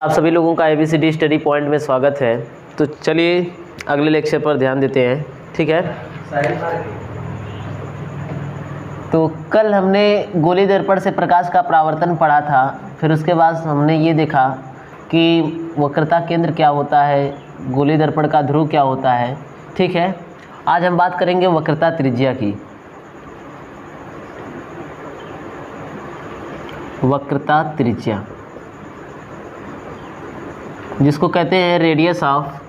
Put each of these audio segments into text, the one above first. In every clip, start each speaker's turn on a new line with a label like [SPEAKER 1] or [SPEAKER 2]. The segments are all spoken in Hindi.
[SPEAKER 1] आप सभी लोगों का ABCD स्टडी पॉइंट में स्वागत है। तो चलिए अगले लेक्चर पर ध्यान देते हैं, ठीक है। तो कल हमने गोली दर्पण से प्रकाश का परावर्तन पढ़ा था। फिर उसके बाद हमने ये देखा कि वक्रता केंद्र क्या होता है, गोली दर्पण का ध्रुव क्या होता है, ठीक है। आज हम बात करेंगे वक्रता त्रिज्या की। वक्रता त्रिज्या जिसको कहते हैं radius of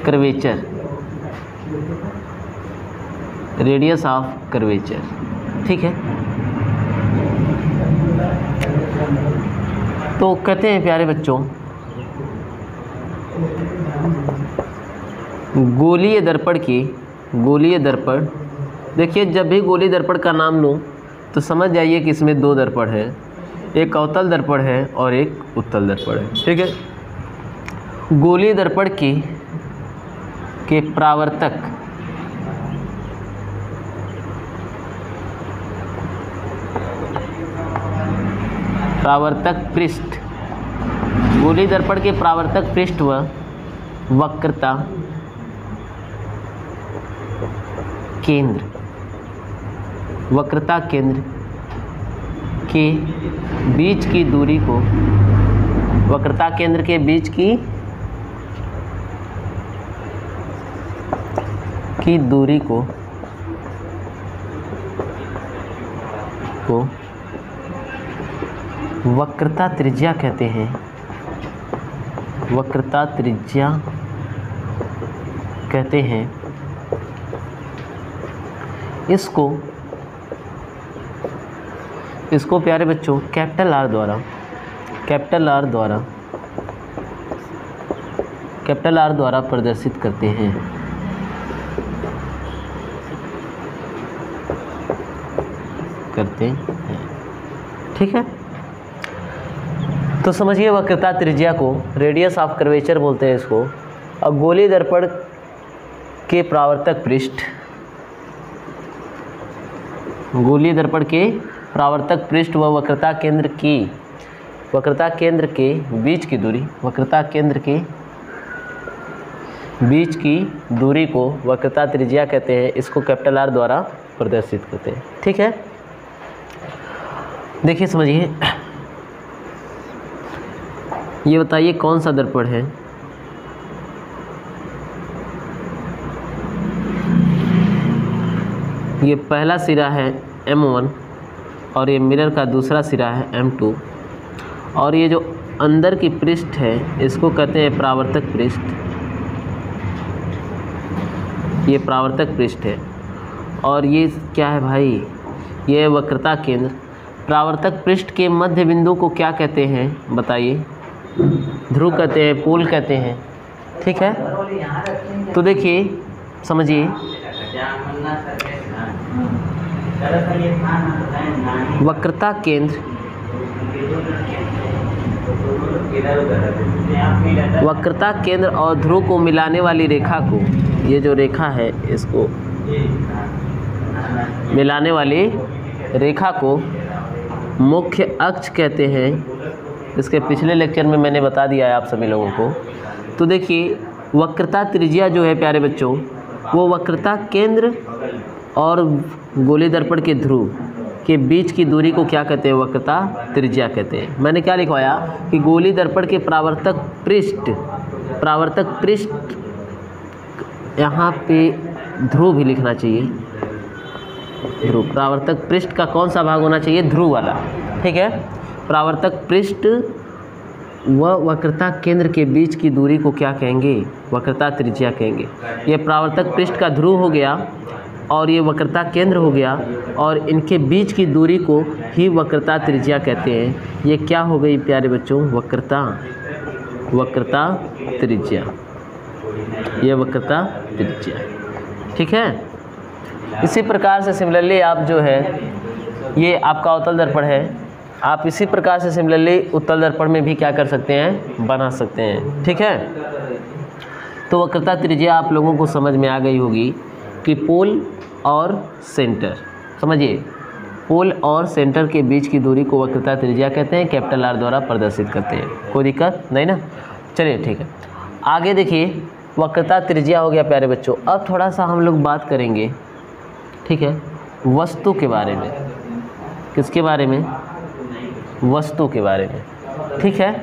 [SPEAKER 1] curvature, radius of curvature, ठीक है। तो कहते हैं प्यारे बच्चों, गोलीय दर्पण देखिए, जब भी गोली दर्पण का नाम लूँ तो समझ जाइए कि इसमें दो दर्पण है, एक अवतल दर्पण है और एक उत्तल दर्पण है, ठीक है। गोलीय दर्पण के प्रावर्तक पृष्ठ, गोलीय दर्पण के प्रावर्तक पृष्ठ व वक्रता केंद्र के बीच की दूरी को, वक्रता केंद्र के बीच की दूरी को वक्रता त्रिज्या कहते हैं। वक्रता त्रिज्या कहते हैं। इसको प्यारे बच्चों कैपिटल आर द्वारा प्रदर्शित करते हैं। ठीक है। तो समझिए, वक्रता त्रिज्या को रेडियस ऑफ कर्वेचर बोलते हैं इसको। और गोलीय दर्पण के प्रावर्तक पृष्ठ व वक्रता केंद्र के बीच की दूरी को वक्रता त्रिज्या कहते हैं। इसको कैपिटल आर द्वारा प्रदर्शित करते हैं, ठीक है। देखिए, समझिए, ये बताइए कौन सा दर्पण है। ये पहला सिरा है M1 और ये मिरर का दूसरा सिरा है M2, और ये जो अंदर की पृष्ठ है इसको कहते हैं प्रावर्तक पृष्ठ। ये प्रावर्तक पृष्ठ है। और ये क्या है भाई, ये वक्रता केंद्र। प्रावर्तक पृष्ठ के मध्य बिंदु को क्या कहते हैं बताइए? ध्रुव कहते हैं, पोल कहते हैं, ठीक है। तो देखिए, समझिए, वक्रता केंद्र और ध्रुव को मिलाने वाली रेखा को, ये जो रेखा है इसको मिलाने वाली रेखा को मुख्य अक्ष कहते हैं। इसके पिछले लेक्चर में मैंने बता दिया है आप सभी लोगों को। तो देखिए, वक्रता त्रिज्या जो है प्यारे बच्चों, वो वक्रता केंद्र और गोलीय दर्पण के ध्रुव के बीच की दूरी को क्या कहते हैं? वक्रता त्रिज्या कहते हैं। मैंने क्या लिखवाया कि गोलीय दर्पण के प्रावर्तक पृष्ठ, यहाँ पे ध्रुव भी लिखना चाहिए। ध्रुव, प्रावर्तक पृष्ठ का कौन सा भाग होना चाहिए? ध्रुव वाला, ठीक है। प्रावर्तक पृष्ठ व वक्रता केंद्र के बीच की दूरी को क्या कहेंगे? वक्रता त्रिज्या कहेंगे। ये प्रावर्तक पृष्ठ का ध्रुव हो गया और ये वक्रता केंद्र हो गया, और इनके बीच की दूरी को ही वक्रता त्रिज्या कहते हैं। ये क्या हो गई प्यारे बच्चों? वक्रता त्रिज्या। ये वक्रता त्रिज्या, ठीक है। इसी प्रकार से सिमिलरली आप जो है, ये आपका अवतल दर्पण है, आप इसी प्रकार से सिमिलरली उत्तल दर्पण में भी क्या कर सकते हैं? बना सकते हैं, ठीक है। तो वक्रता त्रिज्या आप लोगों को समझ में आ गई होगी कि पोल और सेंटर, समझिए, पोल और सेंटर के बीच की दूरी को वक्रता त्रिज्या कहते हैं, कैपिटल आर द्वारा प्रदर्शित करते हैं। कोई दिक्कत नहीं ना? चलिए ठीक है, आगे देखिए वक्रता त्रिज्या हो गया प्यारे बच्चों। अब थोड़ा सा हम लोग बात करेंगे, ठीक है, वस्तु के बारे में। किसके बारे में? वस्तु के बारे में, ठीक है,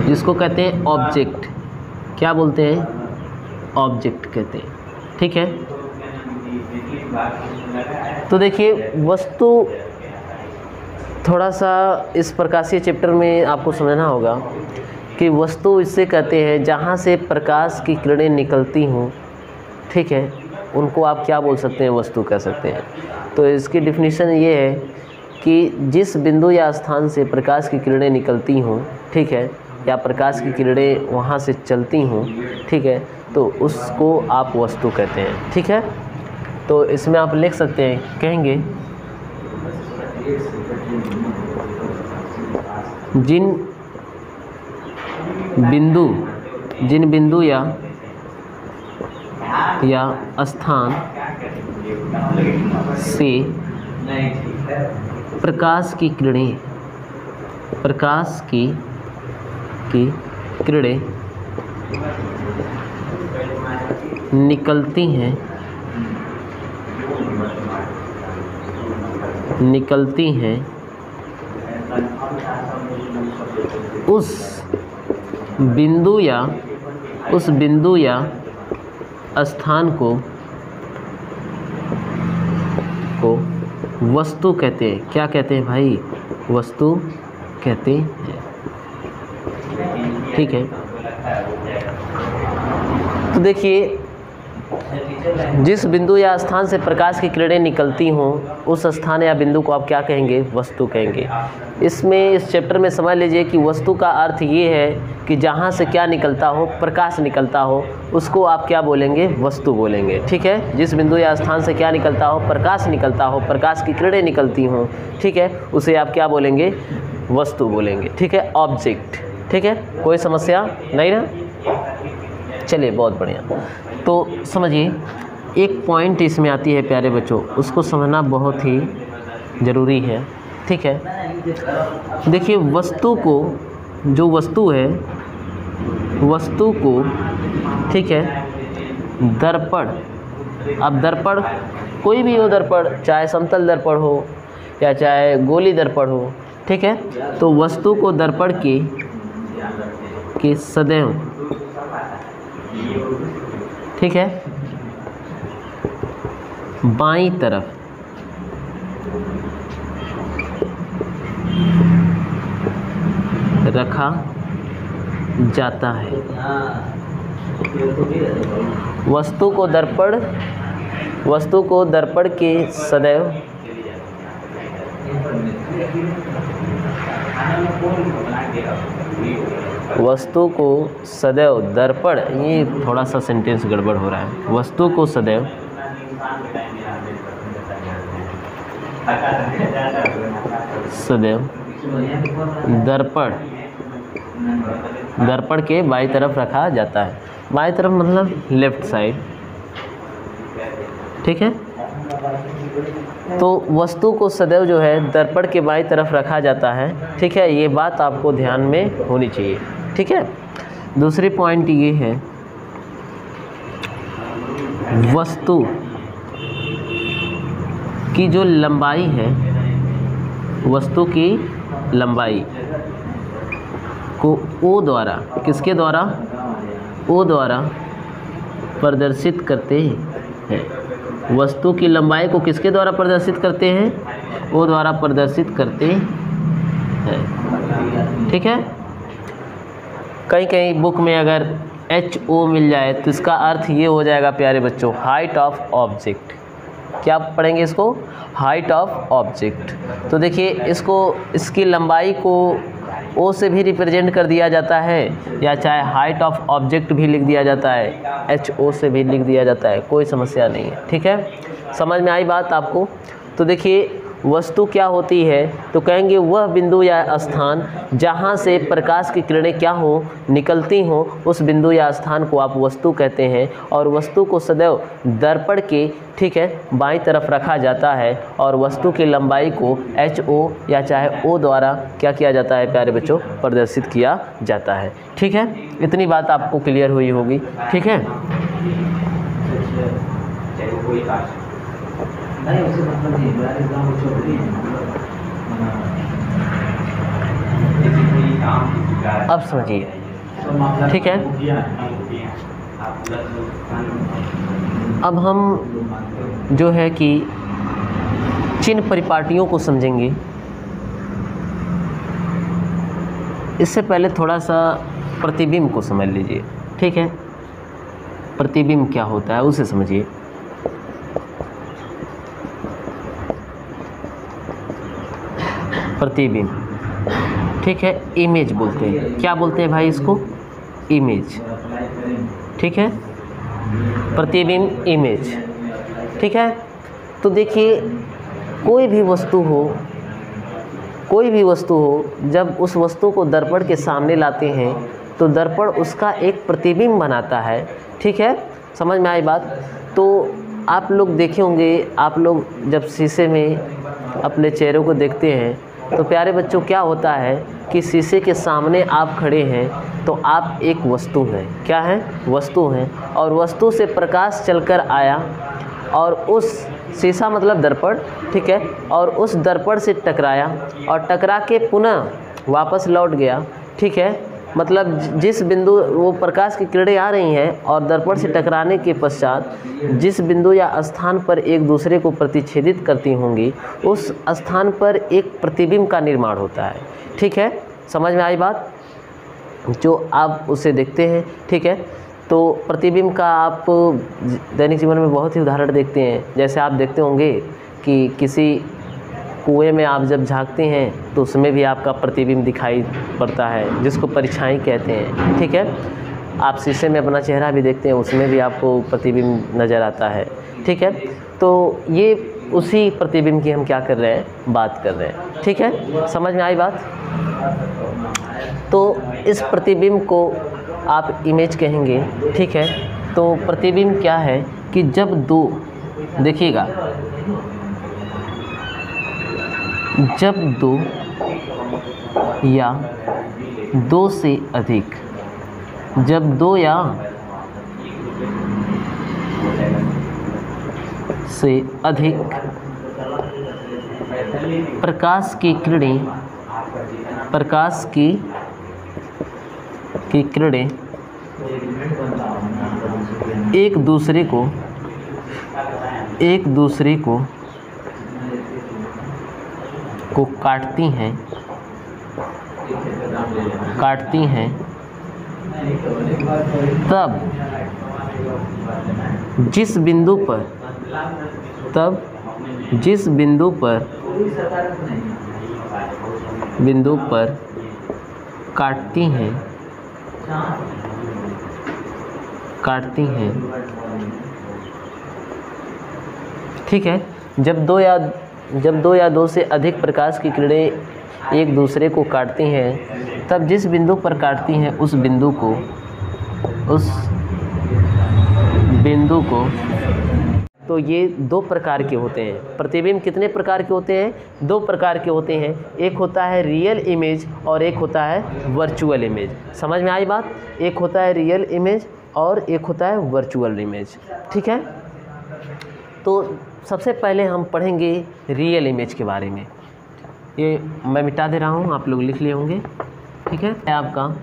[SPEAKER 1] जिसको कहते हैं ऑब्जेक्ट। क्या बोलते हैं? ऑब्जेक्ट कहते हैं, ठीक है। तो देखिए वस्तु थोड़ा सा इस प्रकाशीय चैप्टर में आपको समझना होगा कि वस्तु इससे कहते हैं जहाँ से प्रकाश की किरणें निकलती हों, ठीक है, उनको आप क्या बोल सकते हैं? वस्तु कह सकते हैं। तो इसकी डिफिनीशन ये है कि जिस बिंदु या स्थान से प्रकाश की किरणें निकलती हों, ठीक है, या प्रकाश की किरणें वहाँ से चलती हों, ठीक है, तो उसको आप वस्तु कहते हैं, ठीक है। तो इसमें आप लिख सकते हैं, कहेंगे जिन बिंदु या स्थान से प्रकाश की किरणें निकलती हैं उस बिंदु या स्थान को वस्तु कहते हैं। क्या कहते हैं भाई? वस्तु कहते हैं, ठीक है। तो देखिए जिस बिंदु या स्थान से प्रकाश की किरणें निकलती हों उस स्थान या बिंदु को आप क्या कहेंगे? वस्तु कहेंगे। इसमें इस चैप्टर में समझ लीजिए कि वस्तु का अर्थ ये है कि जहाँ से क्या निकलता हो? प्रकाश निकलता हो, उसको आप क्या बोलेंगे? वस्तु बोलेंगे, ठीक है। जिस बिंदु या स्थान से क्या निकलता हो? प्रकाश निकलता हो, प्रकाश की किरणें निकलती हों, ठीक है, उसे आप क्या बोलेंगे? वस्तु बोलेंगे, ठीक है, ऑब्जेक्ट, ठीक है। कोई समस्या नहीं ना? चलिए बहुत बढ़िया। तो समझिए एक पॉइंट इसमें आती है प्यारे बच्चों, उसको समझना बहुत ही ज़रूरी है, ठीक है। देखिए वस्तु को, जो वस्तु है, वस्तु को, ठीक है, दर्पण, अब दर्पण कोई भी हो, दर्पण चाहे समतल दर्पण हो या चाहे गोली दर्पण हो, ठीक है, तो वस्तु को दर्पण के सदैव, ठीक है, बाईं तरफ रखा जाता है। वस्तु को दर्पण के सदैव वस्तु को सदैव दर्पण, ये थोड़ा सा सेंटेंस गड़बड़ हो रहा है। वस्तु को सदैव दर्पण के बाईं तरफ रखा जाता है। बाईं तरफ मतलब लेफ्ट साइड, ठीक है। तो वस्तु को सदैव जो है दर्पण के बाईं तरफ रखा जाता है, ठीक है, ये बात आपको ध्यान में होनी चाहिए, ठीक है। दूसरी पॉइंट ये है, वस्तु की जो लंबाई है, वस्तु की लंबाई को ओ द्वारा, किसके द्वारा? ओ द्वारा प्रदर्शित करते हैं। वस्तु की लंबाई को किसके द्वारा प्रदर्शित करते हैं? ओ द्वारा प्रदर्शित करते हैं, ठीक है। कहीं कहीं बुक में अगर HO मिल जाए तो इसका अर्थ ये हो जाएगा प्यारे बच्चों, हाइट ऑफ ऑब्जेक्ट। क्या पढ़ेंगे इसको? Height of object. तो देखिए इसको, इसकी लंबाई को ओ से भी रिप्रेजेंट कर दिया जाता है, या चाहे हाइट ऑफ ऑब्जेक्ट भी लिख दिया जाता है, HO से भी लिख दिया जाता है, कोई समस्या नहीं है, ठीक है। समझ में आई बात आपको? तो देखिए वस्तु क्या होती है, तो कहेंगे वह बिंदु या स्थान जहाँ से प्रकाश की किरणें क्या हो, निकलती हो, उस बिंदु या स्थान को आप वस्तु कहते हैं। और वस्तु को सदैव दर्पण के, ठीक है, बाईं तरफ रखा जाता है और वस्तु की लंबाई को HO या चाहे O द्वारा क्या किया जाता है प्यारे बच्चों, प्रदर्शित किया जाता है। ठीक है, इतनी बात आपको क्लियर हुई होगी। ठीक है, अब समझिए। ठीक है, अब हम जो है कि चिन्ह परिपाटियों को समझेंगे। इससे पहले थोड़ा सा प्रतिबिंब को समझ लीजिए। ठीक है, प्रतिबिंब क्या होता है उसे समझिए। प्रतिबिंब, ठीक है, इमेज बोलते हैं। क्या बोलते हैं भाई इसको? इमेज। ठीक है, प्रतिबिंब, इमेज। ठीक है, तो देखिए कोई भी वस्तु हो, जब उस वस्तु को दर्पण के सामने लाते हैं तो दर्पण उसका एक प्रतिबिंब बनाता है। ठीक है, समझ में आई बात? तो आप लोग देखे होंगे, आप लोग जब शीशे में अपने चेहरे को देखते हैं तो प्यारे बच्चों क्या होता है कि शीशे के सामने आप खड़े हैं तो आप एक वस्तु हैं। क्या है? वस्तु हैं। और वस्तु से प्रकाश चलकर आया और उस शीशा मतलब दर्पण, ठीक है, और उस दर्पण से टकराया और टकरा के पुनः वापस लौट गया। ठीक है, मतलब जिस बिंदु वो प्रकाश की किरणें आ रही हैं और दर्पण से टकराने के पश्चात जिस बिंदु या स्थान पर एक दूसरे को प्रतिच्छेदित करती होंगी उस स्थान पर एक प्रतिबिंब का निर्माण होता है। ठीक है, समझ में आई बात? जो आप उसे देखते हैं, ठीक है, तो प्रतिबिंब का आप दैनिक जीवन में बहुत ही उदाहरण देखते हैं। जैसे आप देखते होंगे कि किसी कुएं में आप जब झांकते हैं तो उसमें भी आपका प्रतिबिंब दिखाई पड़ता है, जिसको परछाई कहते हैं। ठीक है, आप शीशे में अपना चेहरा भी देखते हैं, उसमें भी आपको प्रतिबिंब नज़र आता है। ठीक है, तो ये उसी प्रतिबिंब की हम क्या कर रहे हैं, बात कर रहे हैं। ठीक है, समझ में आई बात? तो इस प्रतिबिंब को आप इमेज कहेंगे। ठीक है, तो प्रतिबिंब क्या है कि जब दो, देखिएगा, जब दो या दो से अधिक, जब दो या से अधिक प्रकाश की किरणें, प्रकाश की किरणें एक दूसरे को काटती हैं, तब जिस बिंदु पर काटती हैं, ठीक है, जब दो या दो से अधिक प्रकाश की किरणें एक दूसरे को काटती हैं तब जिस बिंदु पर काटती हैं उस बिंदु को तो ये दो प्रकार के होते हैं। प्रतिबिंब कितने प्रकार के होते हैं? दो प्रकार के होते हैं। एक होता है रियल इमेज और एक होता है वर्चुअल इमेज। समझ में आई बात? एक होता है रियल इमेज और एक होता है वर्चुअल इमेज। ठीक है, तो सबसे पहले हम पढ़ेंगे रियल इमेज के बारे में। ये मैं मिटा दे रहा हूँ, आप लोग लिख लिए होंगे। ठीक है, आपका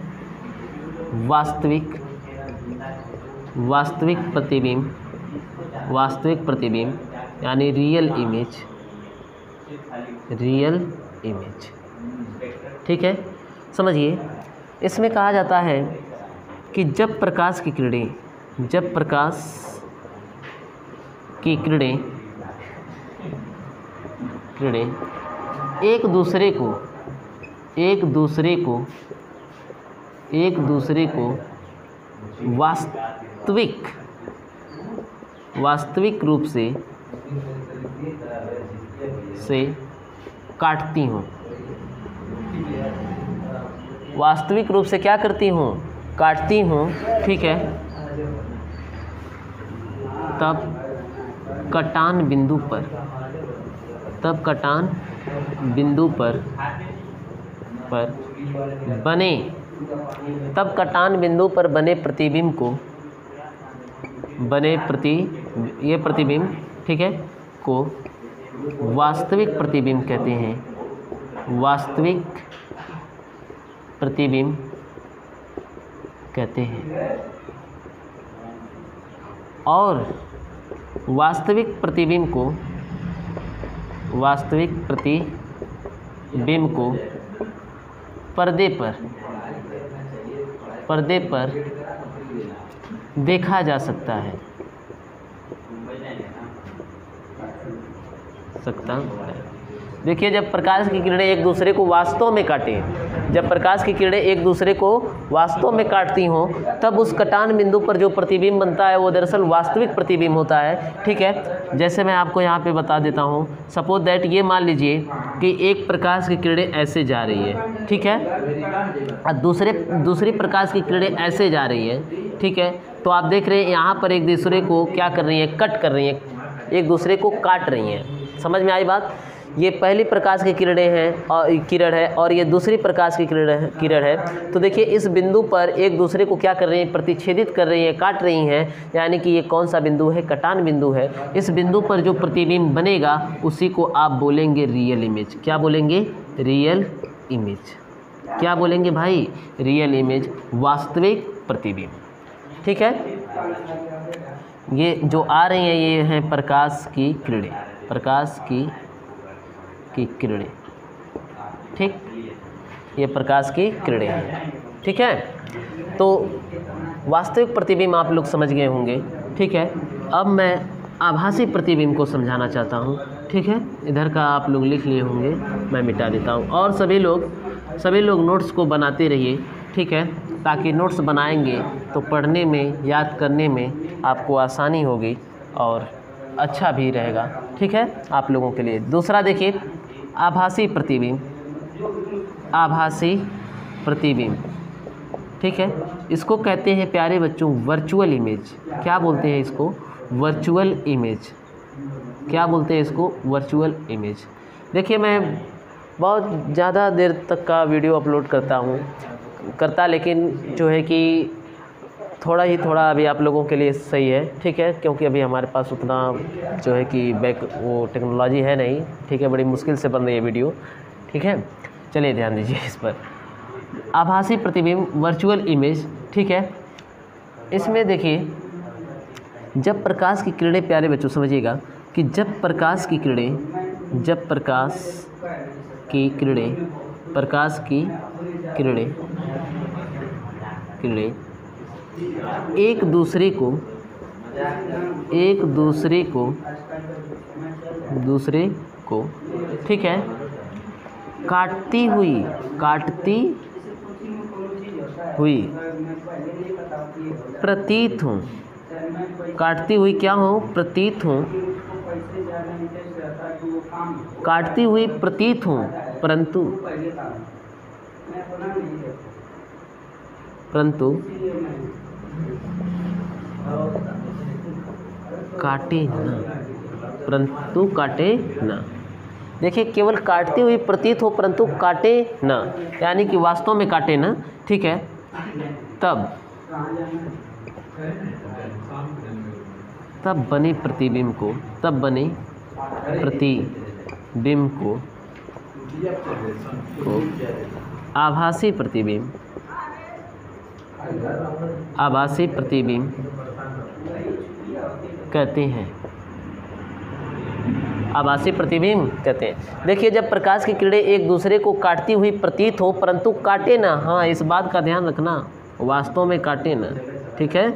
[SPEAKER 1] वास्तविक प्रतिबिंब यानी रियल इमेज। ठीक है, समझिए, इसमें कहा जाता है कि जब प्रकाश की किरणें एक दूसरे को वास्तविक रूप से काटती हूँ, वास्तविक रूप से क्या करती हूँ, काटती हूँ, ठीक है, तब कटान बिंदु पर, तब कटान बिंदु पर बने, तब कटान बिंदु पर बने प्रतिबिंब को, ये प्रतिबिंब, ठीक है, को वास्तविक प्रतिबिंब कहते हैं, वास्तविक प्रतिबिंब कहते हैं। और वास्तविक प्रतिबिंब को पर्दे पर देखा जा सकता है, देखिए जब प्रकाश की किरणें एक दूसरे को वास्तव में काटें, जब प्रकाश की किरणें एक दूसरे को वास्तव में काटती हों, तब उस कटान बिंदु पर जो प्रतिबिंब बनता है वो दरअसल वास्तविक प्रतिबिंब होता है, ठीक है। जैसे मैं आपको यहाँ पे बता देता हूँ, सपोज दैट ये मान लीजिए कि एक प्रकाश की किरणें ऐसे जा रही है, ठीक है, और दूसरी प्रकाश की किरणें ऐसे जा रही है, ठीक है। तो आप देख रहे हैं यहाँ पर एक दूसरे को क्या कर रही है, कट कर रही है, एक दूसरे को काट रही हैं। समझ में आई बात? ये पहली प्रकाश की किरणें हैं और किरण है, और ये दूसरी प्रकाश की किरण है। तो देखिए इस बिंदु पर एक दूसरे को क्या कर रही हैं, प्रतिच्छेदित कर रही हैं, काट रही हैं, यानी कि ये कौन सा बिंदु है, कटान बिंदु है। इस बिंदु पर जो प्रतिबिंब बनेगा उसी को आप बोलेंगे रियल इमेज। क्या बोलेंगे? Real image. क्या बोलेंगे भाई? रियल इमेज, वास्तविक प्रतिबिंब, ठीक है। ये जो आ रही हैं ये हैं प्रकाश की किरणें, प्रकाश की किरणें, ठीक, ये प्रकाश की किरणें हैं, ठीक है। तो वास्तविक प्रतिबिंब आप लोग समझ गए होंगे, ठीक है। अब मैं आभासी प्रतिबिंब को समझाना चाहता हूँ, ठीक है। इधर का आप लोग लिख लिए होंगे, मैं मिटा देता हूँ। और सभी लोग नोट्स को बनाते रहिए, ठीक है, ताकि नोट्स बनाएंगे तो पढ़ने में, याद करने में आपको आसानी होगी और अच्छा भी रहेगा, ठीक है, आप लोगों के लिए। दूसरा देखिए, आभासी प्रतिबिंब, आभासी प्रतिबिंब, ठीक है, इसको कहते हैं प्यारे बच्चों वर्चुअल इमेज। क्या बोलते हैं इसको? Virtual image. क्या बोलते हैं इसको? Virtual image. देखिए मैं बहुत ज़्यादा देर तक का वीडियो अपलोड करता लेकिन जो है कि थोड़ा अभी आप लोगों के लिए सही है, ठीक है, क्योंकि अभी हमारे पास उतना जो है कि वो टेक्नोलॉजी है नहीं, ठीक है, बड़ी मुश्किल से बन रही है वीडियो, ठीक है। चलिए ध्यान दीजिए इस पर। आभासी प्रतिबिंब, वर्चुअल इमेज, ठीक है। इसमें देखिए जब प्रकाश की किरणें, प्यारे बच्चों समझिएगा कि जब प्रकाश की किरणें एक दूसरे को ठीक है काटती हुई प्रतीत हों, काटती हुई क्या हो? प्रतीत हों, काटती हुई प्रतीत हों, परंतु काटे ना। देखिए केवल काटती हुई प्रतीत हो परंतु काटे ना, यानी कि वास्तव में काटे ना, ठीक है। तब बने प्रतिबिंब को, आभासी प्रतिबिंब कहते हैं। आभासी प्रतिबिंब कहते हैं। देखिए जब प्रकाश की किरणें एक दूसरे को काटती हुई प्रतीत हो परंतु काटे ना, हाँ इस बात का ध्यान रखना, वास्तव में काटे ना, ठीक है,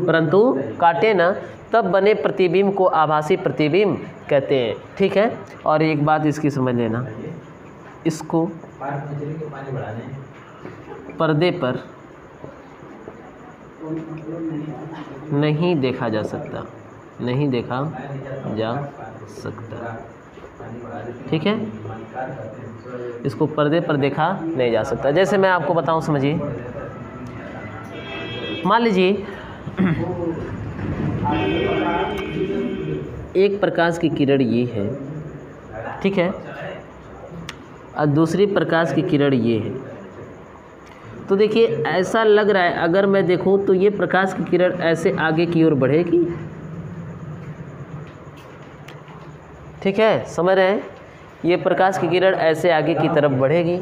[SPEAKER 1] परंतु काटे ना, तब बने प्रतिबिंब को आभासी प्रतिबिंब कहते हैं, ठीक है। और एक बात इसकी समझ लेना, इसको पर्दे पर नहीं देखा जा सकता, ठीक है, इसको पर्दे पर देखा नहीं जा सकता। जैसे मैं आपको बताऊं, समझिए, मान लीजिए एक प्रकाश की किरण ये है, ठीक है, और दूसरी प्रकाश की किरण ये है। तो देखिए ऐसा लग रहा है, अगर मैं देखूं तो ये प्रकाश की किरण ऐसे आगे की ओर बढ़ेगी, ठीक है, समझ रहे हैं, ये प्रकाश की किरण ऐसे आगे की तरफ बढ़ेगी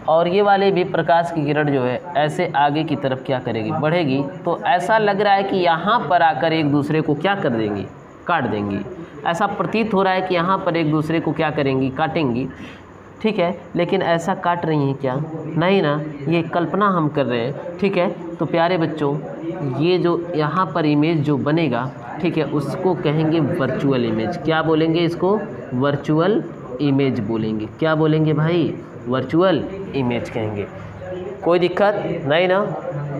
[SPEAKER 1] और ये वाले भी प्रकाश की किरण जो है ऐसे आगे की तरफ क्या करेगी, बढ़ेगी। तो ऐसा लग रहा है कि यहाँ पर आकर एक दूसरे को क्या कर देंगी, काट देंगी। ऐसा प्रतीत हो रहा है कि यहाँ पर एक दूसरे को क्या करेंगी, काटेंगी, ठीक है, लेकिन ऐसा काट रही हैं क्या, नहीं ना, ये कल्पना हम कर रहे हैं, ठीक है। तो प्यारे बच्चों, ये जो यहाँ पर इमेज जो बनेगा, ठीक है, उसको कहेंगे वर्चुअल इमेज। क्या बोलेंगे इसको, वर्चुअल इमेज बोलेंगे। क्या बोलेंगे भाई, वर्चुअल इमेज कहेंगे। कोई दिक्कत नहीं ना,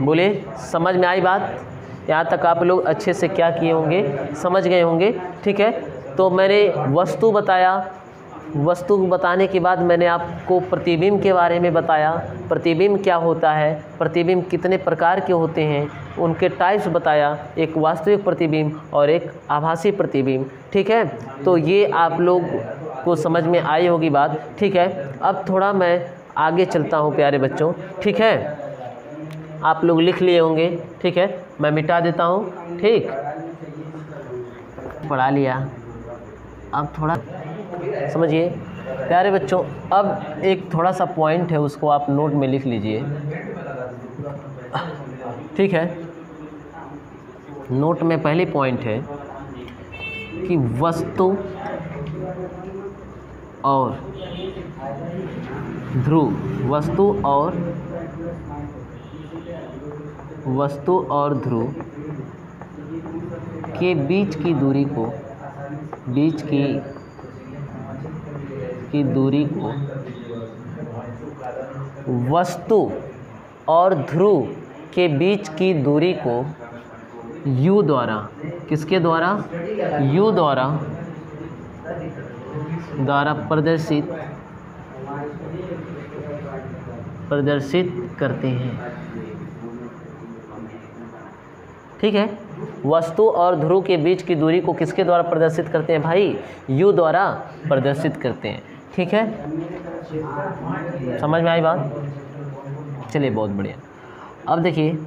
[SPEAKER 1] बोले, समझ में आई बात? यहाँ तक आप लोग अच्छे से क्या किए होंगे, समझ गए होंगे, ठीक है। तो मैंने वस्तु बताया, वस्तु बताने के बाद मैंने आपको प्रतिबिंब के बारे में बताया, प्रतिबिंब क्या होता है, प्रतिबिंब कितने प्रकार के होते हैं, उनके टाइप्स बताया, एक वास्तविक प्रतिबिंब और एक आभासी प्रतिबिंब, ठीक है। तो ये आप लोग को समझ में आई होगी बात, ठीक है। अब थोड़ा मैं आगे चलता हूँ प्यारे बच्चों, ठीक है, आप लोग लिख लिए होंगे, ठीक है, मैं मिटा देता हूँ, ठीक, पढ़ा लिया। अब थोड़ा समझिए प्यारे बच्चों, अब एक थोड़ा सा पॉइंट है, उसको आप नोट में लिख लीजिए, ठीक है। नोट में पहली पॉइंट है कि वस्तु और ध्रुव, वस्तु और ध्रुव के बीच की दूरी को, वस्तु और ध्रुव के बीच की दूरी को u द्वारा, किसके द्वारा, u द्वारा प्रदर्शित करते हैं, ठीक है। वस्तु और ध्रुव के बीच की दूरी को किसके द्वारा प्रदर्शित करते हैं भाई, u द्वारा प्रदर्शित करते हैं, ठीक है। समझ में आई बात? चलिए बहुत बढ़िया। अब देखिए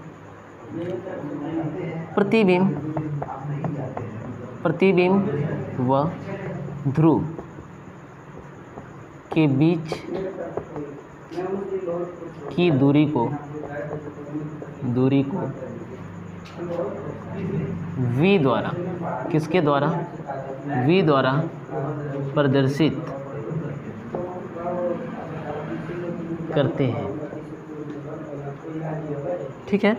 [SPEAKER 1] प्रतिबिंब व ध्रुव के बीच की दूरी को v द्वारा, किसके द्वारा, v द्वारा प्रदर्शित करते हैं, ठीक है।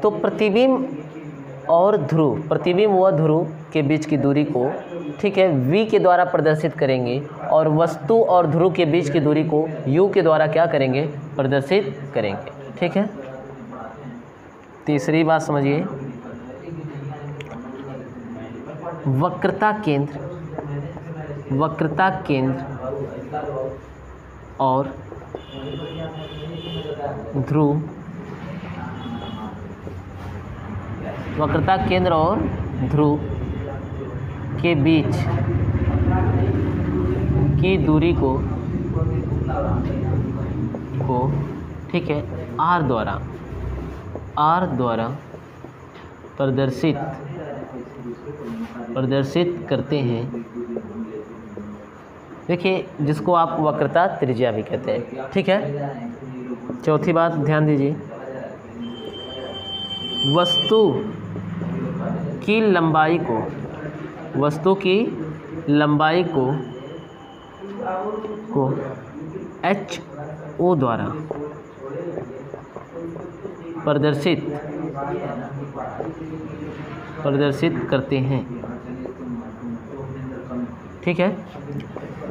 [SPEAKER 1] तो प्रतिबिंब और ध्रुव, प्रतिबिंब व ध्रुव के बीच की दूरी को, ठीक है, v के द्वारा प्रदर्शित करेंगे और वस्तु और ध्रुव के बीच की दूरी को u के द्वारा क्या करेंगे, प्रदर्शित करेंगे, ठीक है। तीसरी बात समझिए, वक्रता केंद्र और ध्रुव, वक्रता केंद्र और ध्रुव के बीच की दूरी को ठीक है, r द्वारा प्रदर्शित करते हैं। देखिए, जिसको आप वक्रता त्रिज्या भी कहते हैं, ठीक है। चौथी बात ध्यान दीजिए, वस्तु की लंबाई को h_o द्वारा प्रदर्शित करते हैं, ठीक है।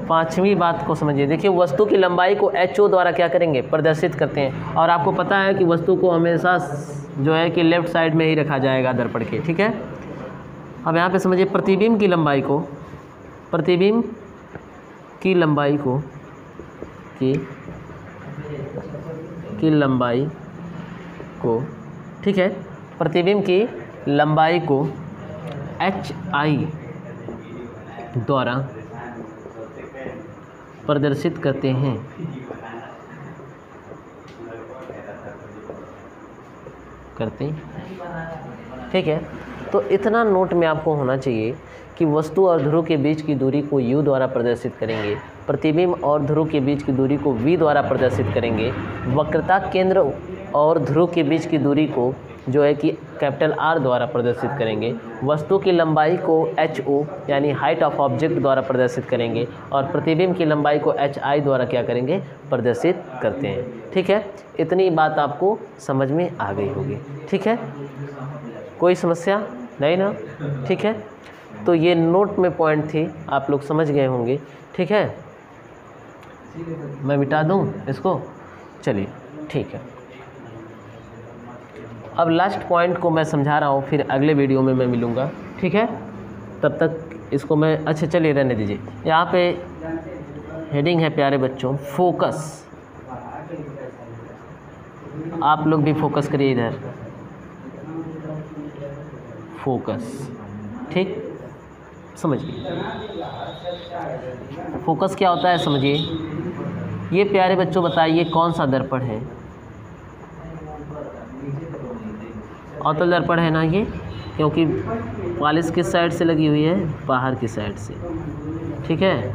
[SPEAKER 1] पांचवी बात को समझिए, देखिए वस्तु की लंबाई को h_o द्वारा क्या करेंगे, प्रदर्शित करते हैं। और आपको पता है कि वस्तु को हमेशा जो है कि लेफ्ट साइड में ही रखा जाएगा दर्पण के, ठीक है। अब यहाँ पे समझिए, प्रतिबिंब की लंबाई को प्रतिबिंब की लंबाई को ठीक है, प्रतिबिंब की लंबाई को HI द्वारा प्रदर्शित करते हैं। ठीक है, तो इतना नोट में आपको होना चाहिए कि वस्तु और ध्रुव के बीच की दूरी को U द्वारा प्रदर्शित करेंगे, प्रतिबिंब और ध्रुव के बीच की दूरी को V द्वारा प्रदर्शित करेंगे, वक्रता केंद्र और ध्रुव के बीच की दूरी को जो है कि कैपिटल R द्वारा प्रदर्शित करेंगे, वस्तु की लंबाई को HO यानी हाइट ऑफ ऑब्जेक्ट द्वारा प्रदर्शित करेंगे और प्रतिबिंब की लंबाई को HI द्वारा क्या करेंगे, प्रदर्शित करते हैं। ठीक है, इतनी बात आपको समझ में आ गई होगी। ठीक है, कोई समस्या नहीं ना? ठीक है, तो ये नोट में पॉइंट थी, आप लोग समझ गए होंगे। ठीक है, मैं मिटा दूं इसको, चलिए ठीक है। अब लास्ट पॉइंट को मैं समझा रहा हूँ, फिर अगले वीडियो में मैं मिलूँगा। ठीक है, तब तक इसको मैं अच्छा चलिए रहने दीजिए। यहाँ पे हेडिंग है प्यारे बच्चों, फोकस। आप लोग भी फोकस करिए इधर, फोकस। ठीक, समझिए फोकस क्या होता है, समझिए। ये प्यारे बच्चों बताइए कौन सा दर्पण है? अवतल दर्पण है ना ये, क्योंकि पॉलिश किस साइड से लगी हुई है, बाहर की साइड से। ठीक है,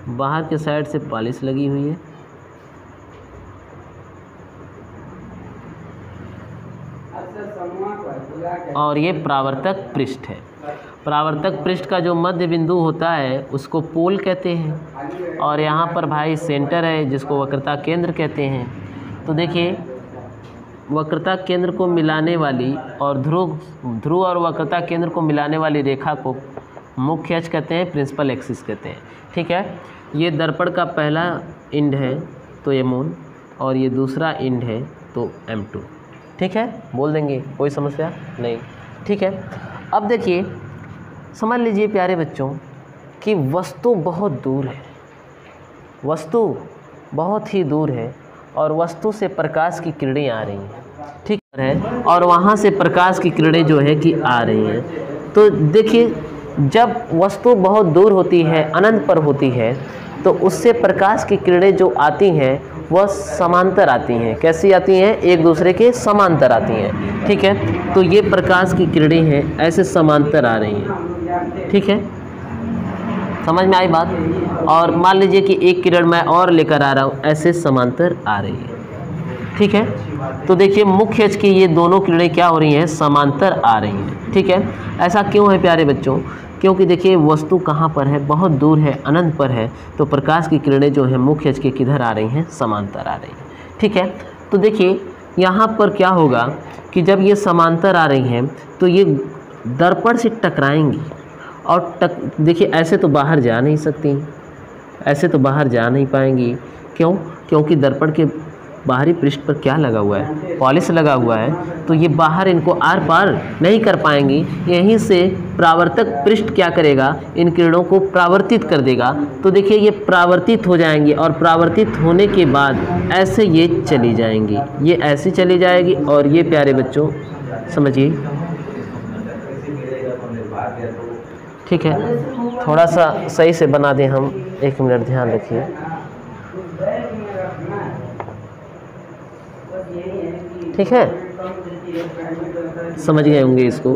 [SPEAKER 1] बाहर के साइड से पॉलिश लगी हुई है। और ये परावर्तक पृष्ठ है। परावर्तक पृष्ठ का जो मध्य बिंदु होता है उसको पोल कहते हैं, और यहाँ पर भाई सेंटर है जिसको वक्रता केंद्र कहते हैं। तो देखिए, वक्रता केंद्र को मिलाने वाली और ध्रुव और वक्रता केंद्र को मिलाने वाली रेखा को मुख्य अक्ष कहते हैं, प्रिंसिपल एक्सिस कहते हैं। ठीक है, ये दर्पण का पहला इंड है तो M1 और ये दूसरा इंड है तो M2। ठीक है, बोल देंगे, कोई समस्या नहीं। ठीक है, अब देखिए, समझ लीजिए प्यारे बच्चों कि वस्तु बहुत दूर है, वस्तु बहुत ही दूर है और वस्तु से प्रकाश की किरणें आ रही हैं। ठीक है, और वहाँ से प्रकाश की किरणें जो है कि आ रही हैं। तो देखिए, जब वस्तु बहुत दूर होती है, अनंत पर होती है, तो उससे प्रकाश की किरणें जो आती हैं वह समांतर आती हैं। कैसी आती हैं? एक दूसरे के समांतर आती हैं। ठीक है, तो ये प्रकाश की किरणें हैं, ऐसे समांतर आ रही हैं। ठीक है, समझ में आई बात? और मान लीजिए कि एक किरण मैं और लेकर आ रहा हूँ, ऐसे समांतर आ रही है। ठीक है, तो देखिए मुख्य अक्ष की ये दोनों किरणें क्या हो रही हैं? समांतर आ रही हैं। ठीक है, ऐसा क्यों है प्यारे बच्चों? क्योंकि देखिए वस्तु कहाँ पर है? बहुत दूर है, अनंत पर है, तो प्रकाश की किरणें जो है मुख्य अक्ष के किधर आ रही हैं? समांतर आ रही हैं। ठीक है, तो देखिए यहाँ पर क्या होगा कि जब ये समांतर आ रही हैं तो ये दर्पण से टकराएंगी और देखिए ऐसे तो बाहर जा नहीं सकती, ऐसे तो बाहर जा नहीं पाएंगी। क्यों? क्योंकि दर्पण के बाहरी पृष्ठ पर क्या लगा हुआ है? पॉलिश लगा हुआ है, तो ये बाहर इनको आर पार नहीं कर पाएंगी। यहीं से परावर्तक पृष्ठ क्या करेगा? इन किरणों को परावर्तित कर देगा। तो देखिए ये परावर्तित हो जाएंगी और परावर्तित होने के बाद ऐसे ये चली जाएंगी, ये ऐसे चली जाएगी। और ये प्यारे बच्चों समझिए, ठीक है, थोड़ा सा सही से बना दें हम, 1 मिनट ध्यान रखिए। ठीक है, समझ गए होंगे इसको।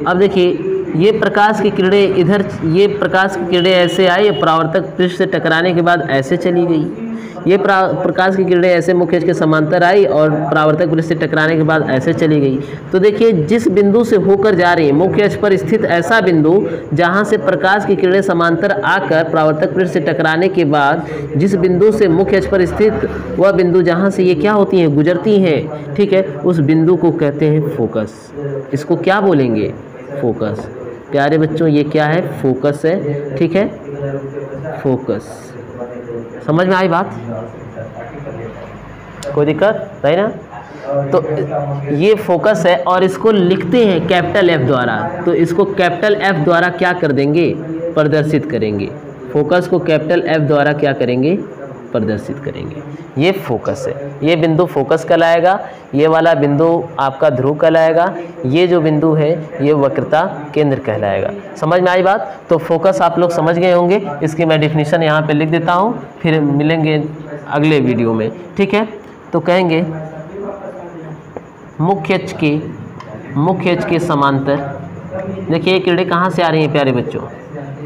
[SPEAKER 1] अब देखिए ये प्रकाश की किरणें इधर, ये प्रकाश की किरणें ऐसे आई, परावर्तक पृष्ठ से टकराने के बाद ऐसे चली गई। ये प्रकाश की किरणें ऐसे मुख्य अक्ष के समांतर आई और परावर्तक पृष्ठ से टकराने के बाद ऐसे चली गई। तो देखिए जिस बिंदु से होकर जा रही है, मुख्य अक्ष पर स्थित ऐसा बिंदु जहां से प्रकाश की किरणें समांतर आकर परावर्तक पृष्ठ से टकराने के बाद जिस बिंदु से मुख्य अक्ष पर स्थित वह बिंदु जहां से ये क्या होती हैं? गुजरती हैं। ठीक है, उस बिंदु को कहते हैं फोकस। इसको क्या बोलेंगे? फोकस। प्यारे बच्चों ये क्या है? फोकस है। ठीक है, फोकस। समझ में आई बात? कोई दिक्कत नहीं ना? तो ये फोकस है और इसको लिखते हैं कैपिटल F द्वारा, तो इसको कैपिटल F द्वारा क्या कर देंगे, प्रदर्शित करेंगे। फोकस को कैपिटल F द्वारा क्या करेंगे, प्रदर्शित करेंगे। ये फोकस है, ये बिंदु फोकस कहलाएगा, ये वाला बिंदु आपका ध्रुव कहलाएगा, ये जो बिंदु है ये वक्रता केंद्र कहलाएगा। समझ में आई बात? तो फोकस आप लोग समझ गए होंगे, इसकी मैं डेफिनेशन यहाँ पे लिख देता हूँ, फिर मिलेंगे अगले वीडियो में, ठीक है। तो कहेंगे मुख्य अक्ष के समांतर, देखिए ये किरणें कहाँ से आ रही हैं प्यारे बच्चों,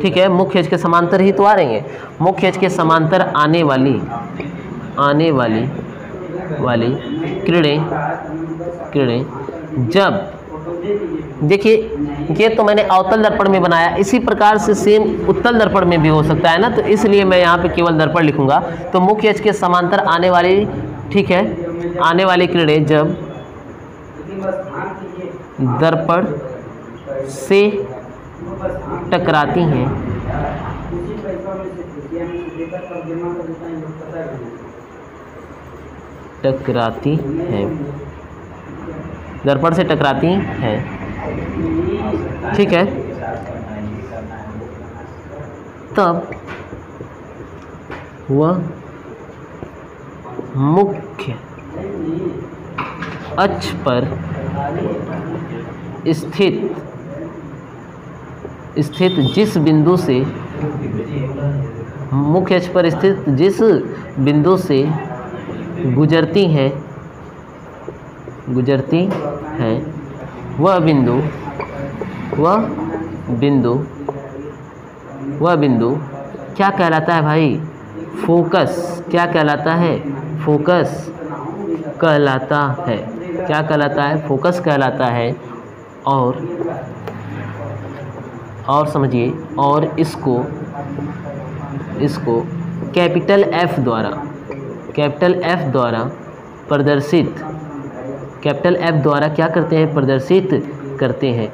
[SPEAKER 1] ठीक है, मुख्य अक्ष के समांतर ही तो आ रही हैं। मुख्य अक्ष के समांतर आने वाली किरणें जब, देखिए ये तो मैंने अवतल दर्पण में बनाया, इसी प्रकार से सेम उत्तल दर्पण में भी हो सकता है ना, तो इसलिए मैं यहाँ पे केवल दर्पण लिखूंगा। तो मुख्य अक्ष के समांतर आने वाली, ठीक है, आने वाली किरणें जब दर्पण से टकराती हैं, दर्पण से टकराती हैं, ठीक है, तब वह मुख्य अक्ष पर स्थित जिस बिंदु से, मुख्य अक्ष पर स्थित जिस बिंदु से गुजरती हैं वह बिंदु क्या कहलाता है भाई, फोकस। क्या कहलाता है, फोकस कहलाता है। क्या कहलाता है, फोकस कहलाता है। और समझिए, और इसको कैपिटल F द्वारा प्रदर्शित, कैपिटल F द्वारा क्या करते हैं, प्रदर्शित करते हैं।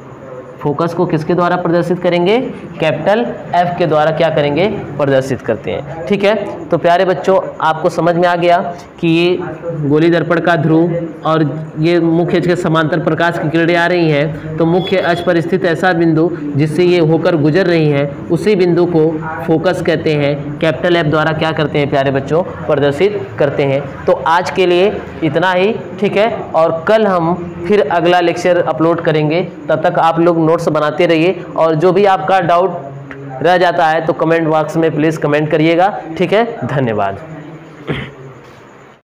[SPEAKER 1] फोकस को किसके द्वारा प्रदर्शित करेंगे, कैपिटल F के द्वारा क्या करेंगे, प्रदर्शित करते हैं, ठीक है। तो प्यारे बच्चों आपको समझ में आ गया कि ये गोली दर्पण का ध्रुव और ये मुख्य अक्ष के समांतर प्रकाश की किरणें आ रही हैं, तो मुख्य अक्ष पर स्थित ऐसा बिंदु जिससे ये होकर गुजर रही हैं, उसी बिंदु को फोकस कहते हैं, कैपिटल F द्वारा क्या करते हैं प्यारे बच्चों, प्रदर्शित करते हैं। तो आज के लिए इतना ही, ठीक है, और कल हम फिर अगला लेक्चर अपलोड करेंगे। तब तक आप लोग नोट्स बनाते रहिए, और जो भी आपका डाउट रह जाता है तो कमेंट बॉक्स में प्लीज़ कमेंट करिएगा, ठीक है। धन्यवाद।